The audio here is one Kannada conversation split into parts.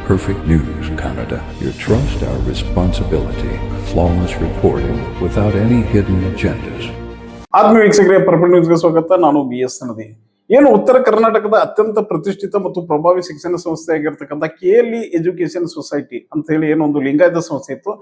Perfect News Canada. Your trust, our responsibility. Flawless reporting without any hidden agendas. ಆತ್ಮೀಯ ವೀಕ್ಷಕರೇ, ಪರ್ಪಲ್ ನ್ಯೂಸ್ಗೆ ಸ್ವಾಗತ. ನಾನು BS ನದಿ. ಏನು ಉತ್ತರ ಕರ್ನಾಟಕದ ಅತ್ಯಂತ ಪ್ರತಿಷ್ಠಿತ ಮತ್ತು ಪ್ರಭಾವಿ ಶಿಕ್ಷಣ ಸಂಸ್ಥೆ ಆಗಿರ್ತಕ್ಕಂಥ KLE ಎಜುಕೇಶನ್ ಸೊಸೈಟಿ ಅಂತ ಹೇಳಿ ಏನೊಂದು ಲಿಂಗಾಯತ ಸಂಸ್ಥೆ ಇತ್ತು.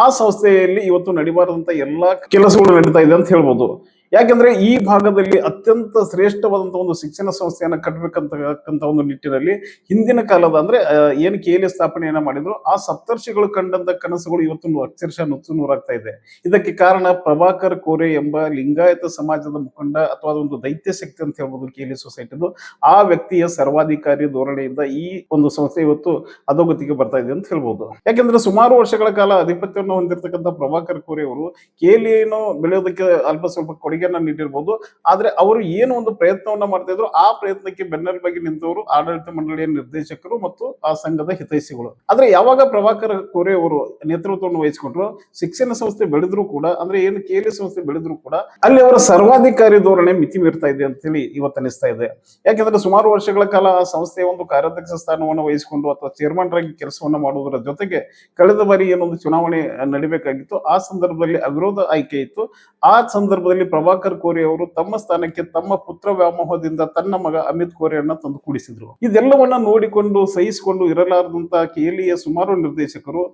ಆ ಸಂಸ್ಥೆಯಲ್ಲಿ ಇವತ್ತು ನಡಿಬಾರದಂತ ಎಲ್ಲಾ ಕೆಲಸಗಳು ನಡೀತಾ ಇದೆ ಅಂತ ಹೇಳ್ಬೋದು. ಯಾಕಂದ್ರೆ ಈ ಭಾಗದಲ್ಲಿ ಅತ್ಯಂತ ಶ್ರೇಷ್ಠವಾದಂತಹ ಒಂದು ಶಿಕ್ಷಣ ಸಂಸ್ಥೆಯನ್ನ ಕಟ್ಟಬೇಕಂತ ಒಂದು ನಿಟ್ಟಿನಲ್ಲಿ ಹಿಂದಿನ ಕಾಲದ ಅಂದ್ರೆ ಏನು KLE ಸ್ಥಾಪನೆಯನ್ನ ಮಾಡಿದ್ರು ಆ ಸಪ್ತರ್ಷಿಗಳು ಕಂಡಂತ ಕನಸುಗಳು ಇವತ್ತು ಅಕ್ಷರಶಃ ನುಚ್ಚು ನೂರಾಗ್ತಾ ಇದೆ. ಇದಕ್ಕೆ ಕಾರಣ ಪ್ರಭಾಕರ್ ಕೋರೆ ಎಂಬ ಲಿಂಗಾಯತ ಸಮಾಜದ ಮುಖಂಡ ಅಥವಾ ಒಂದು ದೈತ್ಯ ಶಕ್ತಿ ಅಂತ ಹೇಳ್ಬೋದು KLE ಸೊಸೈಟಿದು. ಆ ವ್ಯಕ್ತಿಯ ಸರ್ವಾಧಿಕಾರಿ ಧೋರಣೆಯಿಂದ ಈ ಒಂದು ಸಂಸ್ಥೆ ಇವತ್ತು ಅಧೋಗತಿಗೆ ಬರ್ತಾ ಇದೆ ಅಂತ ಹೇಳ್ಬೋದು. ಯಾಕಂದ್ರೆ ಸುಮಾರು ವರ್ಷಗಳ ಕಾಲ ಆಧಿಪತ್ಯವನ್ನು ಹೊಂದಿರತಕ್ಕಂಥ ಪ್ರಭಾಕರ್ ಕೋರೆ ಅವರು KLE ಬೆಳೆಯೋದಕ್ಕೆ ಅಲ್ಪ ಸ್ವಲ್ಪ ಕೊಡುಗೆಯನ್ನ ನೀಡಿರ್ಬೋದು. ಆದ್ರೆ ಅವರು ಏನು ಒಂದು ಪ್ರಯತ್ನವನ್ನ ಮಾಡ್ತಾ ಇದ್ರು ಆ ಪ್ರಯತ್ನಕ್ಕೆ ಬೆನ್ನೆಲುಬಾಗಿ ನಿಂತವರು ಆಡಳಿತ ಮಂಡಳಿಯ ನಿರ್ದೇಶಕರು ಮತ್ತು ಆ ಸಂಘದ ಹಿತೈಷಿಗಳು. ಆದ್ರೆ ಯಾವಾಗ ಪ್ರಭಾಕರ್ ಕೋರೆ ಅವರು ನೇತೃತ್ವವನ್ನು ವಹಿಸಿಕೊಂಡ್ರು, ಶಿಕ್ಷಣ ಸಂಸ್ಥೆ ಬೆಳೆದ್ರು ಕೂಡ ಅಂದ್ರೆ ಏನು KLE ಸಂಸ್ಥೆ ಬೆಳೆದ್ರು ಕೂಡ ಅಲ್ಲಿ ಅವರ ಸರ್ವಾಧಿಕಾರಿ ಧೋರಣೆ ಮಿತಿ ಮೀರ್ತಾ ಇದೆ ಅಂತ ಹೇಳಿ ಇವತ್ತು ಅನಿಸ್ತಾ ಇದೆ. ಯಾಕಂದ್ರೆ ಸುಮಾರು ವರ್ಷಗಳ ಕಾಲ ಆ ಸಂಸ್ಥೆಯ ಒಂದು ಕಾರ್ಯಾಧ್ಯಕ್ಷ ಸ್ಥಾನವನ್ನು ವಹಿಸಿಕೊಂಡು ಅಥವಾ ಚೇರ್ಮನ್ ಆಗಿ ಕೆಲಸವನ್ನ ಮಾಡುವುದರ ಜೊತೆಗೆ ಕಳೆದ ಬಾರಿ ಏನೊಂದು ಚುನಾವಣೆ ನಡಿಬೇಕಾಗಿತ್ತು, ಆ ಸಂದರ್ಭದಲ್ಲಿ ಅವಿರೋಧ ಆಯ್ಕೆ ಇತ್ತು. ಆ ಸಂದರ್ಭದಲ್ಲಿ ಪ್ರಭಾಕರ್ ಕೋರೆ ಅವರು ತಮ್ಮ ಸ್ಥಾನಕ್ಕೆ ತಮ್ಮ ಪುತ್ರ ವ್ಯಾಮೋಹದಿಂದ ತನ್ನ ಮಗ ಅಮಿತ್ ಕೋರೆಯನ್ನ ತಂದು ಕೂಡಿಸಿದ್ರು. ಇದೆಲ್ಲವನ್ನ ನೋಡಿಕೊಂಡು ಸಹಿಸಿಕೊಂಡು ಇರಲಾರದಂತ KLEಯ ಸುಮಾರು ನಿರ್ದೇಶಕರು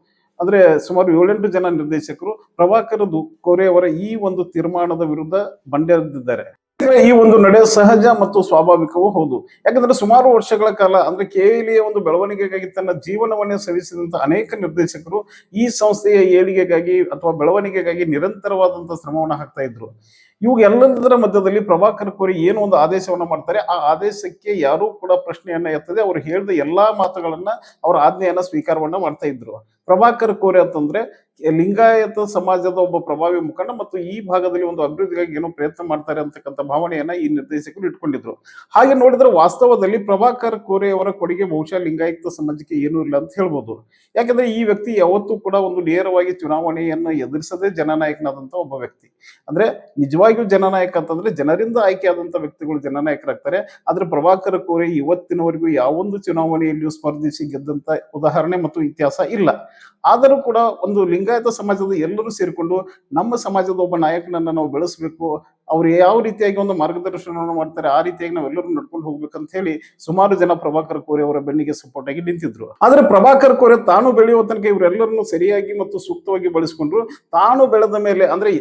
ಅಂದ್ರೆ ಸುಮಾರು 7-8 ಜನ ನಿರ್ದೇಶಕರು ಪ್ರಭಾಕರ್ ಕೋರೆ ಅವರ ಈ ಒಂದು ತೀರ್ಮಾನದ ವಿರುದ್ಧ ಬಂಡೆದಿದ್ದಾರೆ. ಈ ಒಂದು ನಡೆ ಸಹಜ ಮತ್ತು ಸ್ವಾಭಾವಿಕವೂ ಹೌದು. ಯಾಕಂದ್ರೆ ಸುಮಾರು ವರ್ಷಗಳ ಕಾಲ ಅಂದ್ರೆ KLEಯ ಒಂದು ಬೆಳವಣಿಗೆಗಾಗಿ ತನ್ನ ಜೀವನವನ್ನೇ ಸವಿಸಿದಂತ ಅನೇಕ ನಿರ್ದೇಶಕರು ಈ ಸಂಸ್ಥೆಯ ಏಳಿಗೆಗಾಗಿ ಅಥವಾ ಬೆಳವಣಿಗೆಗಾಗಿ ನಿರಂತರವಾದಂತಹ ಶ್ರಮವನ್ನ ಹಾಕ್ತಾ ಇದ್ರು. ಇವುಗೆಲ್ಲದರ ಮಧ್ಯದಲ್ಲಿ ಪ್ರಭಾಕರ್ ಕೋರೆ ಏನು ಒಂದು ಆದೇಶವನ್ನ ಮಾಡ್ತಾರೆ, ಆ ಆದೇಶಕ್ಕೆ ಯಾರೂ ಕೂಡ ಪ್ರಶ್ನೆಯನ್ನ ಎತ್ತದೆ ಅವರು ಹೇಳಿದ ಎಲ್ಲಾ ಮಾತುಗಳನ್ನ ಅವರ ಆಜ್ಞೆಯನ್ನ ಸ್ವೀಕಾರವನ್ನ ಮಾಡ್ತಾ ಇದ್ರು. ಪ್ರಭಾಕರ್ ಕೋರೆ ಅಂತಂದ್ರೆ ಲಿಂಗಾಯತ ಸಮಾಜದ ಒಬ್ಬ ಪ್ರಭಾವಿ ಮುಖಂಡ ಮತ್ತು ಈ ಭಾಗದಲ್ಲಿ ಒಂದು ಅಭಿವೃದ್ಧಿಗಾಗಿ ಏನೋ ಪ್ರಯತ್ನ ಮಾಡ್ತಾರೆ ಅಂತಕ್ಕಂಥ ಭಾವನೆಯನ್ನ ಈ ನಿರ್ದೇಶಕರು ಇಟ್ಕೊಂಡಿದ್ರು. ಹಾಗೆ ನೋಡಿದ್ರೆ ವಾಸ್ತವದಲ್ಲಿ ಪ್ರಭಾಕರ್ ಕೋರೆ ಅವರ ಕೊಡುಗೆ ಬಹುಶಃ ಲಿಂಗಾಯತ ಸಮಾಜಕ್ಕೆ ಏನೂ ಇಲ್ಲ ಅಂತ ಹೇಳ್ಬೋದು. ಯಾಕಂದ್ರೆ ಈ ವ್ಯಕ್ತಿ ಯಾವತ್ತೂ ಕೂಡ ಒಂದು ನೇರವಾಗಿ ಚುನಾವಣೆಯನ್ನು ಎದುರಿಸದೆ ಜನನಾಯಕನಾದಂತ ಒಬ್ಬ ವ್ಯಕ್ತಿ. ಅಂದ್ರೆ ನಿಜವಾಗಿಯೂ ಜನನಾಯಕ ಅಂತಂದ್ರೆ ಜನರಿಂದ ಆಯ್ಕೆಯಾದಂತ ವ್ಯಕ್ತಿಗಳು ಜನನಾಯಕರಾಗ್ತಾರೆ. ಆದ್ರೆ ಪ್ರಭಾಕರ್ ಕೋರೆ ಇವತ್ತಿನವರೆಗೂ ಯಾವೊಂದು ಚುನಾವಣೆಯಲ್ಲಿಯೂ ಸ್ಪರ್ಧಿಸಿ ಗೆದ್ದಂತ ಉದಾಹರಣೆ ಮತ್ತು ಇತಿಹಾಸ ಇಲ್ಲ. ಆದರೂ ಕೂಡ ಒಂದು ಲಿಂಗಾಯತ ಸಮಾಜದ ಎಲ್ಲರೂ ಸೇರಿಕೊಂಡು ನಮ್ಮ ಸಮಾಜದ ಒಬ್ಬ ನಾಯಕನನ್ನ ನಾವು ಬೆಳೆಸಬೇಕು, ಅವ್ರು ಯಾವ ರೀತಿಯಾಗಿ ಒಂದು ಮಾರ್ಗದರ್ಶನವನ್ನು ಮಾಡ್ತಾರೆ ಆ ರೀತಿಯಾಗಿ ನಾವೆಲ್ಲರೂ ನಡ್ಕೊಂಡು ಹೋಗ್ಬೇಕಂತ ಹೇಳಿ ಸುಮಾರು ಜನ ಪ್ರಭಾಕರ್ ಕೋರೆ ಅವರ ಬೆನ್ನಿಗೆ ಸಪೋರ್ಟ್ ಆಗಿ ನಿಂತಿದ್ರು. ಆದ್ರೆ ಪ್ರಭಾಕರ್ ಕೋರೆ ತಾನು ಬೆಳೆಯುವ ತನಕ ಇವರೆಲ್ಲರನ್ನು ಸರಿಯಾಗಿ ಮತ್ತು ಸೂಕ್ತವಾಗಿ ಬಳಸಿಕೊಂಡ್ರು. ತಾನು ಬೆಳೆದ ಮೇಲೆ ಅಂದ್ರೆ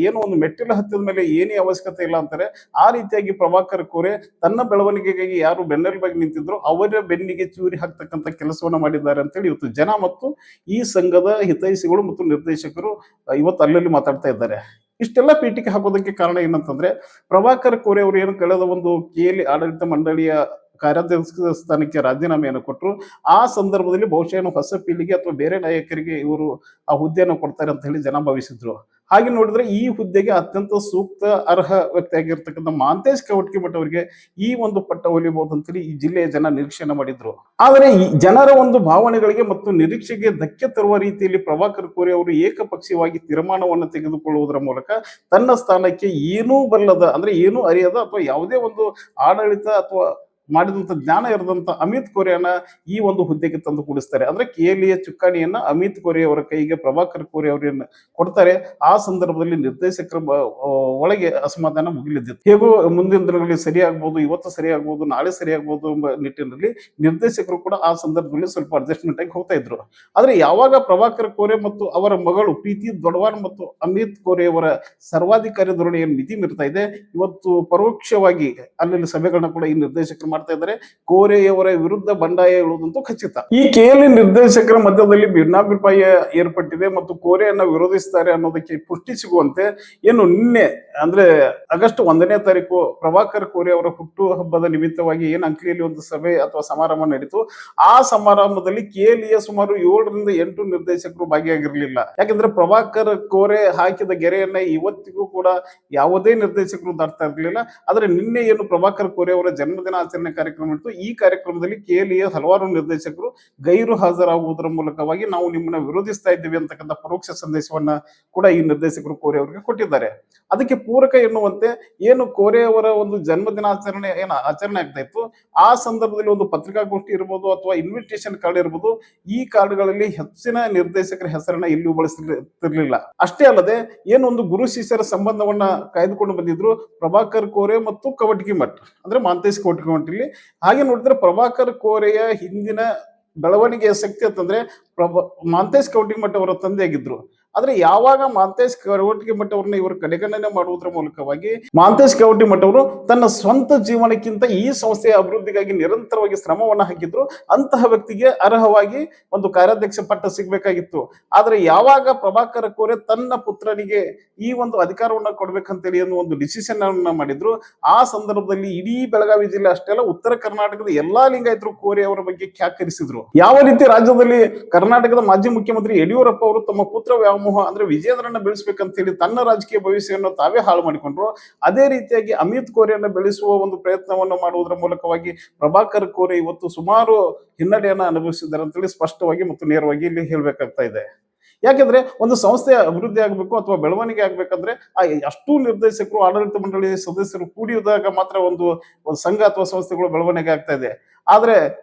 ಏನು ಒಂದು ಮೆಟ್ಟಿಲ ಹತ್ತಿದ ಮೇಲೆ ಏನೇ ಅವಶ್ಯಕತೆ ಇಲ್ಲ ಅಂತಾರೆ, ಆ ರೀತಿಯಾಗಿ ಪ್ರಭಾಕರ್ ಕೋರೆ ತನ್ನ ಬೆಳವಣಿಗೆಗಾಗಿ ಯಾರು ಬೆನ್ನೆಲುಬಾಗಿ ನಿಂತಿದ್ರು ಅವರ ಬೆನ್ನಿಗೆ ಚೂರಿ ಹಾಕ್ತಕ್ಕಂಥ ಕೆಲಸವನ್ನ ಮಾಡಿದ್ದಾರೆ ಅಂತ ಹೇಳಿ ಇವತ್ತು ಜನ ಮತ್ತು ಈ ಸಂಘದ ಹಿತೈಷಿಗಳು ಮತ್ತು ನಿರ್ದೇಶಕರು ಇವತ್ತು ಅಲ್ಲಲ್ಲಿ ಮಾತಾಡ್ತಾ ಇದ್ದಾರೆ. ಇಷ್ಟೆಲ್ಲ ಪೀಠಿಕೆ ಹಾಕೋದಕ್ಕೆ ಕಾರಣ ಏನಂತಂದ್ರೆ ಪ್ರಭಾಕರ್ ಕೋರೆ ಅವರು ಏನು ಕಳೆದ ಒಂದು KLE ಆಡಳಿತ ಮಂಡಳಿಯ ಕಾರ್ಯಾಧ್ಯಕ್ಷ ಸ್ಥಾನಕ್ಕೆ ರಾಜೀನಾಮೆಯನ್ನು ಕೊಟ್ಟರು. ಆ ಸಂದರ್ಭದಲ್ಲಿ ಬಹುಶಃ ಹೊಸ ಪೀಳಿಗೆ ಅಥವಾ ಬೇರೆ ನಾಯಕರಿಗೆ ಇವರು ಆ ಹುದ್ದೆಯನ್ನು ಕೊಡ್ತಾರೆ ಅಂತ ಹೇಳಿ ಜನ ಭಾವಿಸಿದ್ರು. ಹಾಗೆ ನೋಡಿದ್ರೆ ಈ ಹುದ್ದೆಗೆ ಅತ್ಯಂತ ಸೂಕ್ತ ಅರ್ಹ ವ್ಯಕ್ತಿ ಆಗಿರ್ತಕ್ಕಂಥ ಮಹಾಂತೇಶ್ ಕವಟಗಿಮಠ ಅವರಿಗೆ ಈ ಒಂದು ಪಟ್ಟ ಒಲಿಬಹುದು ಅಂತೇಳಿ ಈ ಜಿಲ್ಲೆಯ ಜನ ನಿರೀಕ್ಷೆಯನ್ನು ಮಾಡಿದ್ರು. ಆದರೆ ಈ ಜನರ ಒಂದು ಭಾವನೆಗಳಿಗೆ ಮತ್ತು ನಿರೀಕ್ಷೆಗೆ ಧಕ್ಕೆ ತರುವ ರೀತಿಯಲ್ಲಿ ಪ್ರಭಾಕರ್ ಕೋರೆ ಅವರು ಏಕಪಕ್ಷೀಯವಾಗಿ ತೀರ್ಮಾನವನ್ನು ತೆಗೆದುಕೊಳ್ಳುವುದರ ಮೂಲಕ ತನ್ನ ಸ್ಥಾನಕ್ಕೆ ಏನೂ ಬಲ್ಲದ ಅಂದ್ರೆ ಏನೂ ಅರಿಯದ ಅಥವಾ ಯಾವುದೇ ಒಂದು ಆಡಳಿತ ಅಥವಾ ಮಾಡಿದಂತ ಜ್ಞಾನ ಇರದಂತ ಅಮಿತ್ ಕೋರೆಯನ್ನ ಈ ಒಂದು ಹುದ್ದೆಗೆ ತಂದು ಕೂಡಿಸ್ತಾರೆ. ಅಂದ್ರೆ KLEಯ ಚುಕ್ಕಾಣಿಯನ್ನ ಅಮಿತ್ ಕೋರೆ ಅವರ ಕೈಗೆ ಪ್ರಭಾಕರ್ ಕೋರೆ ಅವರನ್ನ ಕೊಡ್ತಾರೆ. ಆ ಸಂದರ್ಭದಲ್ಲಿ ನಿರ್ದೇಶಕರ ಒಳಗೆ ಅಸಮಾಧಾನ ಮುಗಿಲಿದ್ದಿತ್ತು. ಹೇಗೋ ಮುಂದಿನ ದಿನಗಳಲ್ಲಿ ಸರಿಯಾಗಬಹುದು, ಇವತ್ತು ಸರಿಯಾಗಬಹುದು, ನಾಳೆ ಸರಿಯಾಗಬಹುದು ಎಂಬ ನಿಟ್ಟಿನಲ್ಲಿ ನಿರ್ದೇಶಕರು ಕೂಡ ಆ ಸಂದರ್ಭದಲ್ಲಿ ಸ್ವಲ್ಪ ಅಡ್ಜಸ್ಟ್ಮೆಂಟ್ ಆಗಿ ಹೋಗ್ತಾ ಇದ್ರು. ಆದ್ರೆ ಯಾವಾಗ ಪ್ರಭಾಕರ್ ಕೋರೆ ಮತ್ತು ಅವರ ಮಗಳು ಪ್ರೀತಿ ದೊಡ್ವಾನ್ ಮತ್ತು ಅಮಿತ್ ಕೋರೆ ಅವರ ಸರ್ವಾಧಿಕಾರಿ ಧೋರಣೆಯನ್ನು ಮಿತಿ ಮೀರ್ತಾ ಇದೆ, ಇವತ್ತು ಪರೋಕ್ಷವಾಗಿ ಅಲ್ಲಿ ಸಭೆಗಳನ್ನ ಕೂಡ ಈ ನಿರ್ದೇಶಕರು ಮಾಡ್ತಾ ಇದ್ದಾರೆ. ಕೋರೆಯವರ ವಿರುದ್ಧ ಬಂಡಾಯ ಹೇಳುವುದಂತೂ ಖಚಿತ. ಈ KLE ನಿರ್ದೇಶಕರ ಮಧ್ಯದಲ್ಲಿ ಭಿನ್ನಾಭಿಪ್ರಾಯ ಏರ್ಪಟ್ಟಿದೆ ಮತ್ತು ಕೋರೆಯನ್ನ ವಿರೋಧಿಸುತ್ತಾರೆ ಅನ್ನೋದಕ್ಕೆ ಪುಷ್ಟಿ ಸಿಗುವಂತೆ ಏನು ನಿನ್ನೆ ಅಂದ್ರೆ ಆಗಸ್ಟ್ 1ನೇ ತಾರೀಕು ಪ್ರಭಾಕರ್ ಕೋರೆ ಅವರ ಹುಟ್ಟು ಹಬ್ಬದ ನಿಮಿತ್ತವಾಗಿ ಏನು ಅಂಕ್ಲಿಯಲ್ಲಿ ಒಂದು ಸಭೆ ಅಥವಾ ಸಮಾರಂಭ ನಡೀತು. ಆ ಸಮಾರಂಭದಲ್ಲಿ KLEಯ ಸುಮಾರು 7ರಿಂದ 8 ನಿರ್ದೇಶಕರು ಭಾಗಿಯಾಗಿರ್ಲಿಲ್ಲ. ಯಾಕಂದ್ರೆ ಪ್ರಭಾಕರ್ ಕೋರೆ ಹಾಕಿದ ಗೆರೆಯನ್ನ ಇವತ್ತಿಗೂ ಕೂಡ ಯಾವುದೇ ನಿರ್ದೇಶಕರು ದಾಟ್ತಾ ಇರಲಿಲ್ಲ. ಆದ್ರೆ ನಿನ್ನೆ ಏನು ಪ್ರಭಾಕರ್ ಕೋರೆ ಅವರ ಜನ್ಮದಿನ ಆಚರಣೆ ದಿನಾಚರಣೆ ಕಾರ್ಯಕ್ರಮ ಇತ್ತು. ಈ ಕಾರ್ಯಕ್ರಮದಲ್ಲಿ KLEಯ ಹಲವಾರು ನಿರ್ದೇಶಕರು ಗೈರು ಹಾಜರಾಗುವುದರ ಮೂಲಕವಾಗಿ ನಾವು ನಿಮ್ಮನ್ನ ವಿರೋಧಿಸ್ತಾ ಇದ್ದೀವಿ ಅಂತಕ್ಕಂಥ ಪರೋಕ್ಷ ಸಂದೇಶವನ್ನ ಕೂಡ ಈ ನಿರ್ದೇಶಕರು ಕೋರೆ ಅವರಿಗೆ ಕೊಟ್ಟಿದ್ದಾರೆ. ಅದಕ್ಕೆ ಪೂರಕ ಎನ್ನುವಂತೆ ಏನು ಕೋರೆ ಅವರ ಒಂದು ಜನ್ಮ ದಿನಾಚರಣೆ ಏನು ಆಚರಣೆ ಆಗ್ತಾ ಇತ್ತು, ಆ ಸಂದರ್ಭದಲ್ಲಿ ಒಂದು ಪತ್ರಿಕಾಗೋಷ್ಠಿ ಇರ್ಬೋದು ಅಥವಾ ಇನ್ವಿಟೇಷನ್ ಕಾರ್ಡ್ ಇರ್ಬೋದು, ಈ ಕಾರ್ಡ್ಗಳಲ್ಲಿ ಹೆಚ್ಚಿನ ನಿರ್ದೇಶಕರ ಹೆಸರನ್ನ ಇಲ್ಲಿಯೂ ಬಳಸ್ತಿರ್ಲಿಲ್ಲ. ಅಷ್ಟೇ ಅಲ್ಲದೆ ಏನು ಒಂದು ಗುರು ಶಿಷ್ಯರ ಸಂಬಂಧವನ್ನ ಕಾಯ್ದುಕೊಂಡು ಬಂದಿದ್ರು ಪ್ರಭಾಕರ್ ಕೋರೆ ಮತ್ತು ಕವಟಗಿ ಮಠ್, ಅಂದ್ರೆ ಮಾಂತೇಶ್ ಕವಟಗಿ ಮಠ್. ಇಲ್ಲಿ ಹಾಗೆ ನೋಡಿದ್ರೆ ಪ್ರಭಾಕರ್ ಕೋರೆಯ ಹಿಂದಿನ ಬೆಳವಣಿಗೆಯ ಶಕ್ತಿ ಅಂತಂದ್ರೆ ಮಾಂತೇಶ್ ಕವಟಗಿ ಮಠ್ ಅವರ ತಂದೆಯಾಗಿದ್ರು. ಆದ್ರೆ ಯಾವಾಗ ಮಾಂತೇಶ್ ಕವಟಗಿ ಮಠ ಅವ್ರನ್ನ ಇವರು ಕಡೆಗಣನೆ ಮಾಡುವುದರ ಮೂಲಕವಾಗಿ ಮಾಂತೇಶ್ ಕವಟಗಿ ಮಠ ಅವರು ತನ್ನ ಸ್ವಂತ ಜೀವನಕ್ಕಿಂತ ಈ ಸಂಸ್ಥೆಯ ಅಭಿವೃದ್ಧಿಗಾಗಿ ನಿರಂತರವಾಗಿ ಶ್ರಮವನ್ನ ಹಾಕಿದ್ರು. ಅಂತಹ ವ್ಯಕ್ತಿಗೆ ಅರ್ಹವಾಗಿ ಒಂದು ಕಾರ್ಯಾಧ್ಯಕ್ಷ ಪಟ್ಟ ಸಿಗ್ಬೇಕಾಗಿತ್ತು. ಆದ್ರೆ ಯಾವಾಗ ಪ್ರಭಾಕರ ಕೋರೆ ತನ್ನ ಪುತ್ರನಿಗೆ ಈ ಒಂದು ಅಧಿಕಾರವನ್ನ ಕೊಡ್ಬೇಕಂತೇಳಿ ಅನ್ನೋ ಒಂದು ಡಿಸಿಷನ್ ಅನ್ನ ಮಾಡಿದ್ರು, ಆ ಸಂದರ್ಭದಲ್ಲಿ ಇಡೀ ಬೆಳಗಾವಿ ಜಿಲ್ಲೆ ಅಷ್ಟೇ ಅಲ್ಲ, ಉತ್ತರ ಕರ್ನಾಟಕದ ಎಲ್ಲಾ ಲಿಂಗಾಯತರು ಕೋರೆ ಅವರ ಬಗ್ಗೆ ಖ್ಯಾಕರಿಸಿದ್ರು. ಯಾವ ರೀತಿ ರಾಜ್ಯದಲ್ಲಿ ಕರ್ನಾಟಕದ ಮಾಜಿ ಮುಖ್ಯಮಂತ್ರಿ ಯಡಿಯೂರಪ್ಪ ಅವರು ತಮ್ಮ ಪುತ್ರ ವ್ಯಾಮೋಹ ಅಂದ್ರೆ ವಿಜೇಂದ್ರನ್ನ ಬೆಳೆಸಬೇಕಂತ ಹೇಳಿ ತನ್ನ ರಾಜಕೀಯ ಭವಿಷ್ಯವನ್ನು ತಾವೇ ಹಾಳು ಮಾಡಿಕೊಂಡ್ರು, ಅದೇ ರೀತಿಯಾಗಿ ಅಮಿತ್ ಕೋರೆಯನ್ನ ಬೆಳೆಸುವ ಒಂದು ಪ್ರಯತ್ನವನ್ನು ಮಾಡುವುದರ ಮೂಲಕವಾಗಿ ಪ್ರಭಾಕರ್ ಕೋರೆ ಇವತ್ತು ಸುಮಾರು ಹಿನ್ನಡೆಯನ್ನ ಅನುಭವಿಸಿದ್ದಾರೆ ಅಂತೇಳಿ ಸ್ಪಷ್ಟವಾಗಿ ಮತ್ತು ನೇರವಾಗಿ ಇಲ್ಲಿ ಹೇಳ್ಬೇಕಾಗ್ತಾ ಇದೆ. ಯಾಕೆಂದ್ರೆ ಒಂದು ಸಂಸ್ಥೆ ಅಭಿವೃದ್ಧಿ ಆಗ್ಬೇಕು ಅಥವಾ ಬೆಳವಣಿಗೆ ಆಗ್ಬೇಕಂದ್ರೆ ಅಷ್ಟು ನಿರ್ದೇಶಕರು, ಆಡಳಿತ ಮಂಡಳಿ ಸದಸ್ಯರು ಕೂಡಿದಾಗ ಮಾತ್ರ ಒಂದು ಸಂಘ ಅಥವಾ ಸಂಸ್ಥೆಗಳು ಬೆಳವಣಿಗೆ ಆಗ್ತಾ ಇದೆ. ಆದ್ರೆ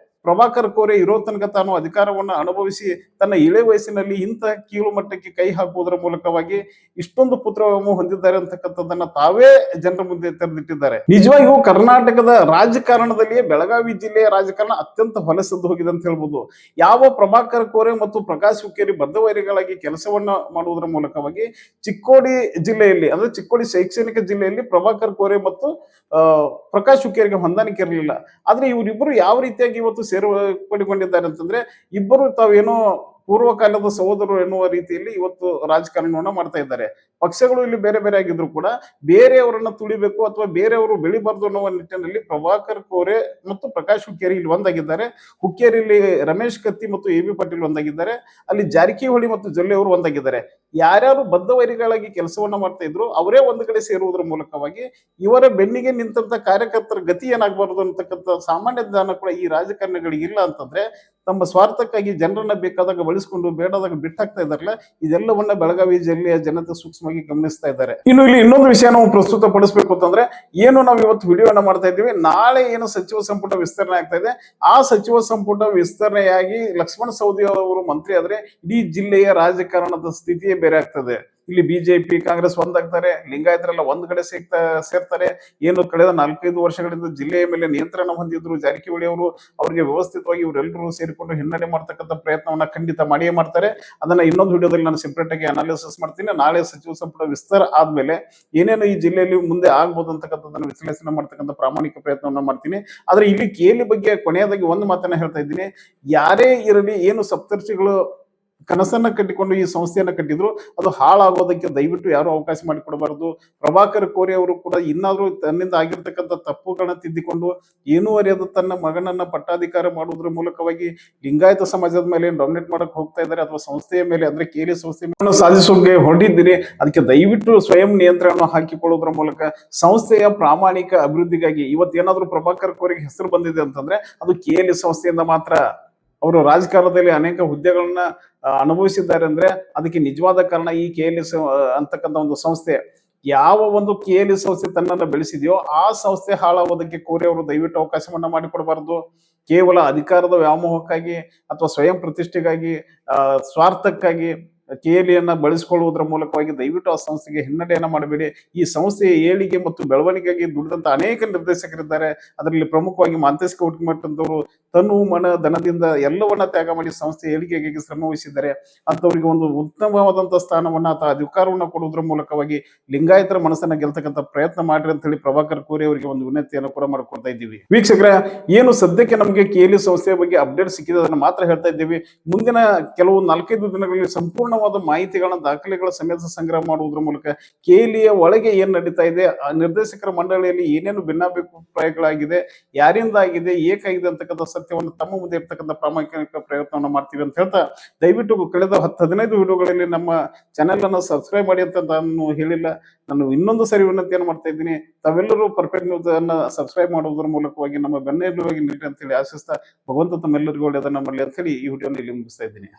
ಪ್ರಭಾಕರ್ ಕೋರೆ ಇರೋ ತನಕ ತಾನು ಅಧಿಕಾರವನ್ನು ಅನುಭವಿಸಿ ತನ್ನ ಇಳೆ ವಯಸ್ಸಿನಲ್ಲಿ ಇಂತಹ ಕೀಳು ಮಟ್ಟಕ್ಕೆ ಕೈ ಹಾಕುವುದರ ಮೂಲಕವಾಗಿ ಇಷ್ಟೊಂದು ಪುತ್ರವ್ಯಾಮೋಹ ಹೊಂದಿದ್ದಾರೆ ಅಂತಕ್ಕಂಥದ್ದನ್ನ ತಾವೇ ಜನರ ಮುಂದೆ ತೆರೆದಿಟ್ಟಿದ್ದಾರೆ. ನಿಜವಾಗಿಯೂ ಕರ್ನಾಟಕದ ರಾಜಕಾರಣದಲ್ಲಿಯೇ ಬೆಳಗಾವಿ ಜಿಲ್ಲೆಯ ರಾಜಕಾರಣ ಅತ್ಯಂತ ಹೊಲಸದ್ದು ಹೋಗಿದೆ ಅಂತ ಹೇಳ್ಬೋದು. ಯಾವ ಪ್ರಭಾಕರ್ ಕೋರೆ ಮತ್ತು ಪ್ರಕಾಶ್ ಹುಕ್ಕೇರಿ ಬದ್ಧವೈರಿಗಳಾಗಿ ಕೆಲಸವನ್ನ ಮಾಡುವುದರ ಮೂಲಕವಾಗಿ ಚಿಕ್ಕೋಡಿ ಜಿಲ್ಲೆಯಲ್ಲಿ ಅಂದ್ರೆ ಚಿಕ್ಕೋಡಿ ಶೈಕ್ಷಣಿಕ ಜಿಲ್ಲೆಯಲ್ಲಿ ಪ್ರಭಾಕರ್ ಕೋರೆ ಮತ್ತು ಪ್ರಕಾಶ್ ಹುಕ್ಕೇರಿಗೆ ಹೊಂದಾಣಿಕೆ ಇರಲಿಲ್ಲ. ಆದ್ರೆ ಇವರಿಬ್ಬರು ಯಾವ ರೀತಿಯಾಗಿ ಇವತ್ತು ಸೇರ್ಪಡೆಗೊಂಡಿದ್ದಾರೆ ಅಂತಂದ್ರೆ ಇಬ್ಬರು ತಾವೇನೋ ಪೂರ್ವಕಾಲದ ಸಹೋದರರು ಎನ್ನುವ ರೀತಿಯಲ್ಲಿ ಇವತ್ತು ರಾಜಕಾರಣವನ್ನ ಮಾಡ್ತಾ ಇದ್ದಾರೆ. ಪಕ್ಷಗಳು ಇಲ್ಲಿ ಬೇರೆ ಬೇರೆ ಆಗಿದ್ರು ಕೂಡ ಬೇರೆಯವರನ್ನ ತುಳಿಬೇಕು ಅಥವಾ ಬೇರೆಯವರು ಬೆಳಿಬಾರ್ದು ಅನ್ನುವ ನಿಟ್ಟಿನಲ್ಲಿ ಪ್ರಭಾಕರ್ ಕೋರೆ ಮತ್ತು ಪ್ರಕಾಶ್ ಹುಕ್ಕೇರಿ ಇಲ್ಲಿ ಒಂದಾಗಿದ್ದಾರೆ. ಹುಕ್ಕೇರಿಯಲ್ಲಿ ರಮೇಶ್ ಕತ್ತಿ ಮತ್ತು ಎ ಬಿ ಪಾಟೀಲ್ ಒಂದಾಗಿದ್ದಾರೆ. ಅಲ್ಲಿ ಜಾರಕಿಹೊಳಿ ಮತ್ತು ಜೊಲ್ಲೆ ಅವರು ಒಂದಾಗಿದ್ದಾರೆ. ಯಾರ್ಯಾರು ಬದ್ಧವೈರಿಗಳಾಗಿ ಕೆಲಸವನ್ನ ಮಾಡ್ತಾ ಇದ್ರು ಅವರೇ ಒಂದು ಕಡೆ ಸೇರುವುದರ ಮೂಲಕವಾಗಿ ಇವರ ಬೆನ್ನಿಗೆ ನಿಂತ ಕಾರ್ಯಕರ್ತರ ಗತಿ ಏನಾಗಬಾರದು ಅಂತಕ್ಕಂಥ ಸಾಮಾನ್ಯ ಜ್ಞಾನ ಕೂಡ ಈ ರಾಜಕಾರಣಿಗಳಿಗೆ ಇಲ್ಲ ಅಂತಂದ್ರೆ ತಮ್ಮ ಸ್ವಾರ್ಥಕ್ಕಾಗಿ ಜನರನ್ನ ಬೇಕಾದಾಗ ಬಳಸಿಕೊಂಡು ಬೇಡದಾಗ ಬಿಟ್ಟಾಕ್ತಾ ಇದಾರಲ್ಲ, ಇದೆಲ್ಲವನ್ನ ಬೆಳಗಾವಿ ಜಿಲ್ಲೆಯ ಜನತೆ ಸೂಕ್ಷ್ಮವಾಗಿ ಗಮನಿಸ್ತಾ ಇದ್ದಾರೆ. ಇನ್ನು ಇಲ್ಲಿ ಇನ್ನೊಂದು ವಿಷಯ ನಾವು ಪ್ರಸ್ತುತ ಪಡಿಸಬೇಕು ಅಂತಂದ್ರೆ ಏನು ನಾವು ಇವತ್ತು ವಿಡಿಯೋನ ಮಾಡ್ತಾ ಇದ್ದೀವಿ, ನಾಳೆ ಏನು ಸಚಿವ ಸಂಪುಟ ವಿಸ್ತರಣೆ ಆಗ್ತಾ ಇದೆ, ಆ ಸಚಿವ ಸಂಪುಟ ವಿಸ್ತರಣೆಯಾಗಿ ಲಕ್ಷ್ಮಣ ಸವದಿ ಅವರು ಮಂತ್ರಿ ಆದ್ರೆ ಇಡೀ ಜಿಲ್ಲೆಯ ರಾಜಕಾರಣದ ಸ್ಥಿತಿಯೇ ಬೇರೆ ಆಗ್ತದೆ. ಇಲ್ಲಿ ಬಿಜೆಪಿ ಕಾಂಗ್ರೆಸ್ ಒಂದಾಗ್ತಾರೆ, ಲಿಂಗಾಯತರೆಲ್ಲ ಒಂದ್ ಕಡೆ ಸೇರ್ತಾರೆ. ಏನು ಕಳೆದ 4-5 ವರ್ಷಗಳಿಂದ ಜಿಲ್ಲೆಯ ಮೇಲೆ ನಿಯಂತ್ರಣ ಹೊಂದಿದ್ರು ಜಾರಕಿಹೊಳಿ ಅವರು, ಅವರಿಗೆ ವ್ಯವಸ್ಥಿತವಾಗಿ ಇವರೆಲ್ಲರೂ ಸೇರಿಕೊಂಡು ಹಿನ್ನಡೆ ಮಾಡ್ತಕ್ಕಂಥ ಪ್ರಯತ್ನವನ್ನ ಖಂಡಿತ ಮಾಡಿಯೇ ಮಾಡ್ತಾರೆ. ಅದನ್ನ ಇನ್ನೊಂದು ವಿಡಿಯೋದಲ್ಲಿ ನಾನು ಸೆಪರೇಟ್ ಆಗಿ ಅನಾಲಿಸಿಸ್ ಮಾಡ್ತೀನಿ. ನಾಳೆ ಸಚಿವ ಸಂಪುಟ ವಿಸ್ತಾರ ಆದ್ಮೇಲೆ ಏನೇನು ಈ ಜಿಲ್ಲೆಯಲ್ಲಿ ಮುಂದೆ ಆಗ್ಬೋದು ಅಂತಕ್ಕಂಥದ್ದನ್ನ ವಿಶ್ಲೇಷಣೆ ಮಾಡ್ತಕ್ಕಂಥ ಪ್ರಾಮಾಣಿಕ ಪ್ರಯತ್ನವನ್ನ ಮಾಡ್ತೀನಿ. ಆದ್ರೆ ಇಲ್ಲಿ ಕೇಲಿ ಬಗ್ಗೆ ಕೊನೆಯದಾಗಿ ಒಂದು ಮಾತನ್ನ ಹೇಳ್ತಾ ಇದ್ದೀನಿ, ಯಾರೇ ಇರಲಿ ಏನು ಸಪ್ತರ್ಷಿಗಳು ಕನಸನ್ನ ಕಟ್ಟಿಕೊಂಡು ಈ ಸಂಸ್ಥೆಯನ್ನ ಕಟ್ಟಿದ್ರು, ಅದು ಹಾಳಾಗೋದಕ್ಕೆ ದಯವಿಟ್ಟು ಯಾರು ಅವಕಾಶ ಮಾಡಿಕೊಡಬಾರದು. ಪ್ರಭಾಕರ್ ಕೋರೆ ಅವರು ಕೂಡ ಇನ್ನಾದ್ರೂ ತನ್ನಿಂದ ಆಗಿರ್ತಕ್ಕಂಥ ತಪ್ಪುಗಳನ್ನ ತಿದ್ದಿಕೊಂಡು ಏನೂ ಅರಿಯದ ತನ್ನ ಮಗನನ್ನ ಪಟ್ಟಾಧಿಕಾರ ಮಾಡುವುದರ ಮೂಲಕವಾಗಿ ಲಿಂಗಾಯತ ಸಮಾಜದ ಮೇಲೆ ಡಾಮಿನೇಟ್ ಮಾಡಕ್ ಹೋಗ್ತಾ ಇದ್ದಾರೆ ಅಥವಾ ಸಂಸ್ಥೆಯ ಮೇಲೆ ಅಂದ್ರೆ ಕೇಲಿ ಸಂಸ್ಥೆ ಸಾಧಿಸೋಕೆ ಹೊರಟಿದ್ದೀರಿ. ಅದಕ್ಕೆ ದಯವಿಟ್ಟು ಸ್ವಯಂ ನಿಯಂತ್ರಣ ಹಾಕಿಕೊಳ್ಳುವುದರ ಮೂಲಕ ಸಂಸ್ಥೆಯ ಪ್ರಾಮಾಣಿಕ ಅಭಿವೃದ್ಧಿಗಾಗಿ ಇವತ್ತೇನಾದ್ರೂ ಪ್ರಭಾಕರ್ ಕೋರೆಗೆ ಹೆಸರು ಬಂದಿದೆ ಅಂತಂದ್ರೆ ಅದು ಕೇಲಿ ಸಂಸ್ಥೆಯಿಂದ ಮಾತ್ರ. ಅವರು ರಾಜಕಾರಣದಲ್ಲಿ ಅನೇಕ ಹುದ್ದೆಗಳನ್ನ ಅನುಭವಿಸಿದ್ದಾರೆ ಅಂದ್ರೆ ಅದಕ್ಕೆ ನಿಜವಾದ ಕಾರಣ ಈ KLS ಅಂತಕ್ಕಂಥ ಒಂದು ಸಂಸ್ಥೆ. ಯಾವ ಒಂದು KLS ಸಂಸ್ಥೆ ತನ್ನನ್ನು ಬೆಳೆಸಿದೆಯೋ ಆ ಸಂಸ್ಥೆ ಹಾಳಾಗೋದಕ್ಕೆ ಕೋರೆ ಅವರು ದಯವಿಟ್ಟು ಅವಕಾಶವನ್ನ ಮಾಡಿಕೊಡಬಾರದು. ಕೇವಲ ಅಧಿಕಾರದ ವ್ಯಾಮೋಹಕ್ಕಾಗಿ ಅಥವಾ ಸ್ವಯಂ ಪ್ರತಿಷ್ಠೆಗಾಗಿ ಸ್ವಾರ್ಥಕ್ಕಾಗಿ KLEಯನ್ನ ಬಳಸಿಕೊಳ್ಳುವುದರ ಮೂಲಕವಾಗಿ ದಯವಿಟ್ಟು ಆ ಸಂಸ್ಥೆಗೆ ಹಿನ್ನಡೆಯನ್ನ ಮಾಡಬೇಡಿ. ಈ ಸಂಸ್ಥೆಯ ಏಳಿಗೆ ಮತ್ತು ಬೆಳವಣಿಗೆಗೆ ದುಡಿದಂತ ಅನೇಕ ನಿರ್ದೇಶಕರಿದ್ದಾರೆ. ಅದರಲ್ಲಿ ಪ್ರಮುಖವಾಗಿ ಮಾಂತೇಶ್ ಕವಟಗಿ ಮಠ್ ಅಂತವರು ತನು ಮನ ಧನದಿಂದ ಎಲ್ಲವನ್ನ ತ್ಯಾಗ ಮಾಡಿ ಸಂಸ್ಥೆ ಏಳಿಗೆಗೆ ಶ್ರಮ ವಹಿಸಿದ್ದಾರೆ. ಅಂತವರಿಗೆ ಒಂದು ಉತ್ತಮವಾದಂತಹ ಸ್ಥಾನವನ್ನ ಅಥವಾ ಅಧಿಕಾರವನ್ನ ಕೊಡುವುದರ ಮೂಲಕವಾಗಿ ಲಿಂಗಾಯತರ ಮನಸ್ಸನ್ನ ಗೆಲ್ತಕ್ಕಂಥ ಪ್ರಯತ್ನ ಮಾಡ್ರಿ ಅಂತ ಹೇಳಿ ಪ್ರಭಾಕರ್ ಕೋರೆ ಅವರಿಗೆ ಒಂದು ವಿನಂತಿಯನ್ನು ಕೂಡ ಮಾಡ್ಕೊಡ್ತಾ ಇದ್ದೀವಿ. ವೀಕ್ಷಕರೇ, ಏನು ಸದ್ಯಕ್ಕೆ ನಮಗೆ KLE ಸಂಸ್ಥೆಯ ಬಗ್ಗೆ ಅಪ್ಡೇಟ್ ಸಿಕ್ಕಿದೆ ಅದನ್ನ ಮಾತ್ರ ಹೇಳ್ತಾ ಇದ್ದೀವಿ. ಮುಂದಿನ ಕೆಲವು 4-5 ದಿನಗಳಲ್ಲಿ ಸಂಪೂರ್ಣ ಸಂಪೂರ್ಣವಾದ ಮಾಹಿತಿಗಳನ್ನ ದಾಖಲೆಗಳ ಸಮೇತ ಸಂಗ್ರಹ ಮಾಡುವುದರ ಮೂಲಕ KLEಯ ಒಳಗೆ ಏನ್ ನಡೀತಾ ಇದೆ, ಆ ನಿರ್ದೇಶಕರ ಮಂಡಳಿಯಲ್ಲಿ ಏನೇನು ಭಿನ್ನಾಭಿಪ್ರಾಯಗಳಾಗಿದೆ, ಯಾರಿಂದ ಆಗಿದೆ, ಏಕಾಗಿದೆ ಅಂತಕ್ಕಂಥ ಸತ್ಯವನ್ನು ತಮ್ಮ ಮುಂದೆ ಇರ್ತಕ್ಕಂಥ ಪ್ರಾಮಾಣಿಕ ಪ್ರಯತ್ನವನ್ನು ಮಾಡ್ತೀವಿ ಅಂತ ಹೇಳ್ತಾ, ದಯವಿಟ್ಟು ಕಳೆದ 10-15 ವಿಡಿಯೋಗಳಲ್ಲಿ ನಮ್ಮ ಚಾನೆಲ್ ಅನ್ನು ಸಬ್ಸ್ಕ್ರೈಬ್ ಮಾಡಿ ಅಂತ ನಾನು ಹೇಳಿಲ್ಲ. ನಾನು ಇನ್ನೊಂದು ಸರಿ ವಿನಂತಿಯನ್ನು ಮಾಡ್ತಾ ಇದ್ದೀನಿ, ತಾವೆಲ್ಲರೂ ಪರ್ಫೆಕ್ಟ್ ನ್ಯೂಸ್ ಅನ್ನ ಸಬ್ಸ್ಕ್ರೈಬ್ ಮಾಡುವುದರ ಮೂಲಕವಾಗಿ ನಮ್ಮ ಬೆನ್ನೆಲುಬಾಗಿ ನಿಲ್ಲಿ ಅಂತ ಹೇಳಿ ಆಶಿಸ್ತಾ, ಭಗವಂತ ತಮ್ಮೆಲ್ಲರಿಗೂ ಒಳ್ಳೆಯದನ್ನ ಮಾಡಲಿ ಅಂತ ಹೇಳಿ ಈ ವಿಡಿಯೋನ ಇಲ್ಲಿ ಮುಗಿಸ್ತಾ ಇದ್ದೀನಿ.